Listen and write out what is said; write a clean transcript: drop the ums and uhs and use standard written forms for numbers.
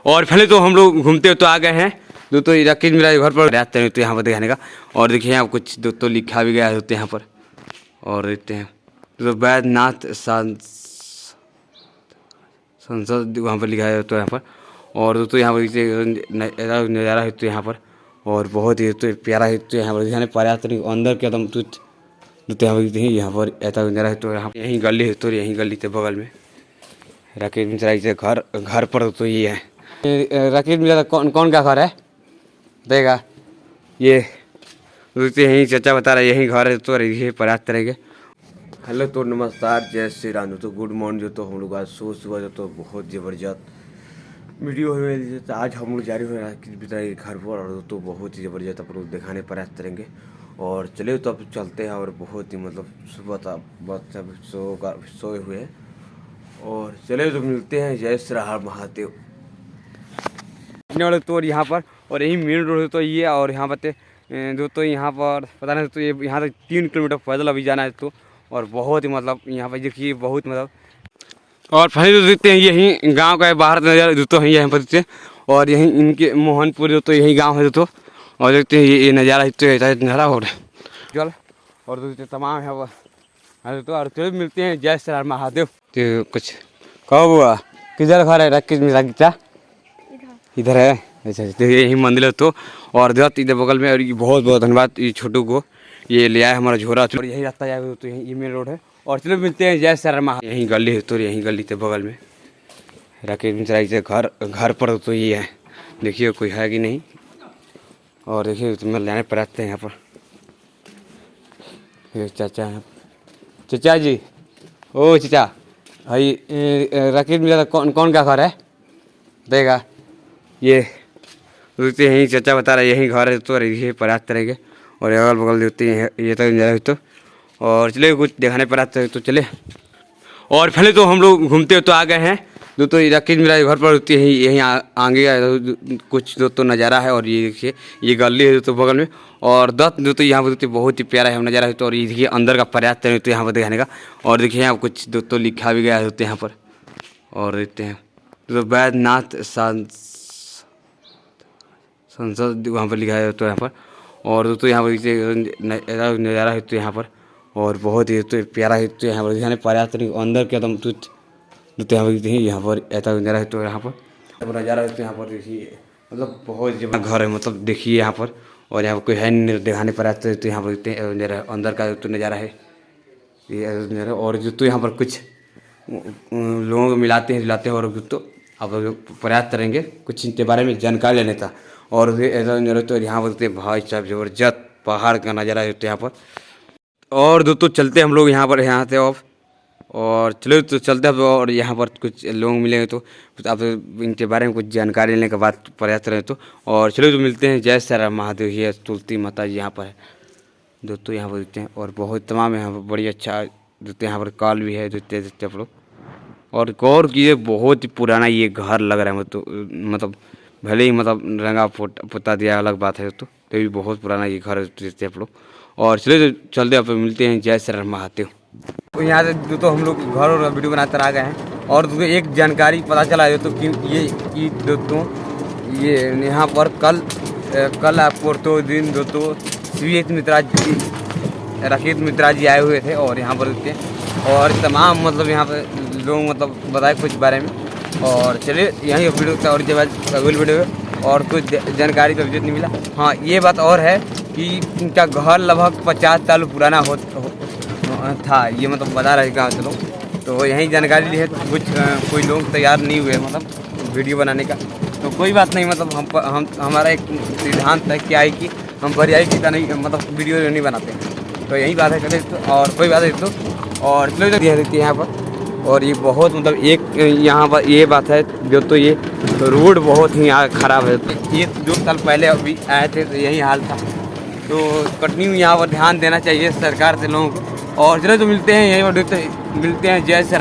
और पहले तो हम लोग घूमते तो आ गए हैं दोस्तों, राकेश मेरा घर पर आते हैं तो यहाँ पर दिखाने का। और देखिए यहाँ कुछ दोस्तों लिखा भी गया है दोस्तों यहाँ पर। और देखते हैं तो बैद्यनाथ संसद वहाँ पर लिखा है तो यहाँ पर। और दोस्तों यहाँ पर नज़ारा है तो यहाँ पर, और बहुत ही तो प्यारा है तो यहाँ पर दिखाने पर्याप्त अंदर के एकदम तो यहाँ पर ऐसा नज़ारा है तो यहाँ यहीं गली है तो यहीं गली के बगल में राकेश मिश्रा जी घर पर तो ये है। राकेश मिश्रा कौन कौन का घर है देगा ये यहीं चाचा बता रहे यहीं घर है तो रही पर्याप्त करेंगे। हेलो तो नमस्कार, जय श्री राम। तो गुड मॉर्निंग। जो तो हम लोग आज सुबह जो तो बहुत ज़बरदस्त वीडियो है। तो आज हम लोग जारी हुए राकेश मिश्रा के घर पर, और तो बहुत ही ज़बरदस्त आप लोग दिखाने प्रयास करेंगे। और चलिए तो अब चलते हैं। और बहुत ही मतलब सुबह था, बहुत सोए हुए हैं। और चलिए तो मिलते हैं। जय श्री राम महादेव वाले तो यहाँ पर, और यही मेन रोड है तो ये। और यहाँ पर दोस्तों यहाँ पर पता नहीं तो ये यहाँ तक 3 किलोमीटर पैदल अभी जाना है तो। और बहुत ही मतलब यहाँ पर देखिए बहुत मतलब। और फिर तो देखते हैं यही गांव का बाहर नज़ारा दोस्तों यहाँ पर देखते हैं। और यहीं इनके मोहनपुर दोस्तों यही गांव है दोस्तों। और देखते हैं ये नज़ारा तो ऐसा नज़ारा हो रहा है चल। और दोस्तों तमाम है वो दोस्तों। और चलो मिलते हैं। जय श्री राम महादेव। तो कुछ कहो बुआ किधर घर है राकेश मिश्रा का? इधर है। अच्छा तो यही मंदिर है तो। और इधर बगल में। और ये बहुत बहुत धन्यवाद ये छोटू को, ये ले आया हमारा झोरा। और यही रास्ता जाए तो यही मेन रोड है। और चलो मिलते हैं। जय श्री राम। यहीं गली है तो यहीं गली के बगल में राकेश मिश्रा जी घर पर तो ये है। देखिए कोई है कि नहीं। और देखिए तो मैं लाने पर आते हैं यहाँ पर। चाचा है, चाचा जी, ओ चाचा भाई राकेश मिश्रा कौन कौन का घर है देगा ये यहीं चाचा बता रहे यहीं घर है तो रही प्रयास करेंगे। और अगल बगल देते हैं ये तक नज़ारा तो। और चले कुछ दिखाने पर आते तो चले। और पहले तो हम लोग घूमते तो आ गए हैं दोस्तों, राकेश मिश्रा घर पर होती है यहीं आगे कुछ दोस्तों नज़ारा है। और ये देखिए ये गली है दोस्तों बगल में। और दोस्तों यहाँ पर बहुत ही प्यारा है नज़ारा है तो। और ये देखिए अंदर का प्रयास करें तो यहाँ पर दिखाने का। और देखिए यहाँ कुछ दोस्तों लिखा भी गया है दोस्तों यहाँ पर। और देखते हैं तो बैद्यनाथ संसद वहाँ पर लिखा है तो यहाँ पर। और दोस्तों यहाँ पर नज़ारा है तो यहाँ पर। और बहुत ही तो प्यारा है तो यहाँ पर दिखाने पर्याप्त अंदर के एकदम तो यहाँ पर ऐसा नज़ारा है तो यहाँ पर नज़ारा है तो यहाँ पर देखिए मतलब बहुत घर है मतलब देखिए यहाँ पर। और यहाँ पर कोई है नहीं दिखाने पर आते तो यहाँ पर अंदर का तो नज़ारा है ये नज़ारा। और जो तो यहाँ पर कुछ लोगों को मिलाते हैं जुलाते हैं। और तो आप प्रयास करेंगे कुछ इनके बारे में जानकारी लेने का। और ऐसा नज़ारा तो यहाँ पर भाई साहब ज़बरदस्त पहाड़ का नज़ारा है तो यहाँ पर। और दोस्तों चलते हम लोग यहाँ पर यहाँ से ऑफ। और चलो तो चलते हैं। और यहाँ पर कुछ लोग मिलेंगे तो आप इनके बारे में कुछ जानकारी लेने के बाद प्रयास करें तो। और चलो तो मिलते हैं। जय श्री राम महादेव। ये तुलसी माता जी यहाँ पर है दोस्तों यहाँ पर देखते हैं। और बहुत तमाम यहाँ पर बड़ी अच्छा दोस्तों यहाँ पर कॉल भी है देखते आप लोग। और गौर कीजिए बहुत ही पुराना ये घर लग रहा है मतलब भले ही मतलब रंगा पुता दिया अलग बात है तो भी बहुत पुराना ये घर देखते आप लोग। और चले तो चलते आप मिलते हैं। जय श्री राम महादेव। तो यहाँ से तो हम लोग घर और वीडियो बनाते आ गए हैं। और दोस्तों एक जानकारी पता चला है तो कि ये दोस्तों ये यहाँ पर कल आपको तो दिन दोस्तों राकेश मिश्रा जी आए हुए थे। और यहाँ पर देखते हैं और तमाम मतलब यहाँ पर लोग मतलब बताए कुछ बारे में। और चलिए यहीं वीडियो का और अगली वीडियो और कुछ जानकारी तो नहीं मिला। हाँ ये बात और है कि इनका घर लगभग 50 साल पुराना था ये मतलब बता रहे गाँव से लोग। तो यही जानकारी ली है कुछ कोई लोग तैयार नहीं हुए मतलब वीडियो बनाने का। तो कोई बात नहीं मतलब हम हमारा एक सिद्धांत है क्या है कि हम भरियाई की नहीं मतलब वीडियो नहीं बनाते हैं। तो यही बात है कल तो। और कोई बात है तो। और चलो देखिए यहाँ पर। और ये बहुत मतलब एक यहाँ पर ये बात है जो तो ये रोड बहुत ही ख़राब है। ये 2 साल पहले अभी आए थे तो यही हाल था। तो कंटिन्यू यहाँ पर ध्यान देना चाहिए सरकार से लोगों को। और चलो तो मिलते हैं यहीं पर मिलते हैं। जय श्री राम।